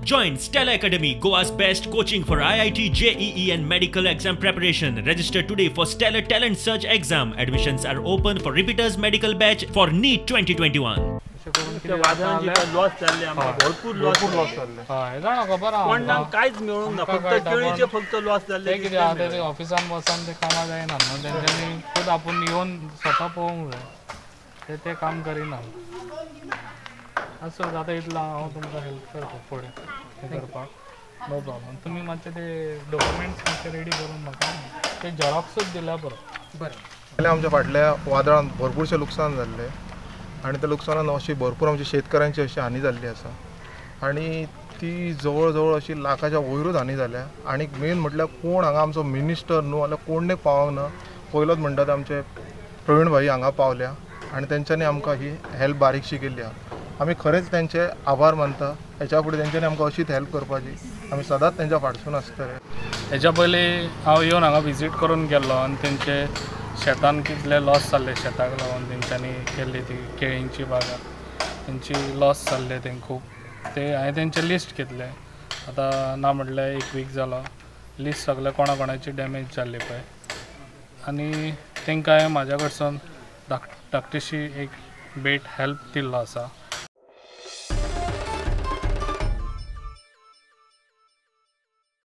Join Stella Academy, Goa's best coaching for IIT, JEE and medical exam preparation. Register today for Stellar Talent Search exam. Admissions are open for repeaters medical batch for NEET 2021. Loss जाल्ले आमकां भरपूर loss जाल्ले हय जाणा खबर आहा कोणाक कांयच मेळूंक ना फक्त केळीचे फक्त लॉस जाल्ले ते कितें आहा ते ऑफिसान बसान ते कामां जायना न्हू तेंच्यांनी खूद आपूण येवन स्वता पळोवंक जाय ते काम करिना असो जाता इतलो हांव तुमकां हेल्प करता फुडें हें करपाक नो प्रॉब्लम तुमी मातशे ते डॉक्युमेंट्स मातशे रेडी करून म्हाका ते झेरॉक्सूच दिल्यार बरो बरें आमच्या फाटल्या वादळान भरपूरशें लुकसाण जाल्लें आनी त्या लुकसाणान अशी भरपूर आमच्या शेतकऱ्यांची अशी हानी जाल्ली आसा आनी ती जवळ जवळ अशी लाखाच्या वयरूच हानी जाल्या आनी मेन म्हटल्यार कोण हांगा आमचो मिनिस्टर न्हू जाल्यार कोणें पावोंक ना पयलोच म्हणटा ते आमचे प्रवीण भाई हांगा पावल्या आनी तेंच्यांनी आमकां ही हेल्प बारीकशी केल्ली आहा आमी खरेंच तेंचे आभार मानता हेच्या फुडें तेंच्यांनी आमकां अशीच हेल्प करपाची आमी सदांच तेंच्या फाटसून आसतले हेच्या पयलीं हांव येवन हांगा विजीट करून गेल्लो आनी तेंचे शेतान कितले लॉस जाल्ले शेताक लागून तेंच्यांनी केल्ली ती केळींची बागा तेंची लॉस जाल्ले तें खूब ते हांवें तेंचे लिस्ट घेतले आतां ना म्हटल्यार एक वीक जालो लिस्ट सगळे कोणाची डॅमेज जाल्ली पळय आनी तेंकां हांवें म्हाज्या कडसून धाकटीशी एक भेट हेल्प दिल्लो आसा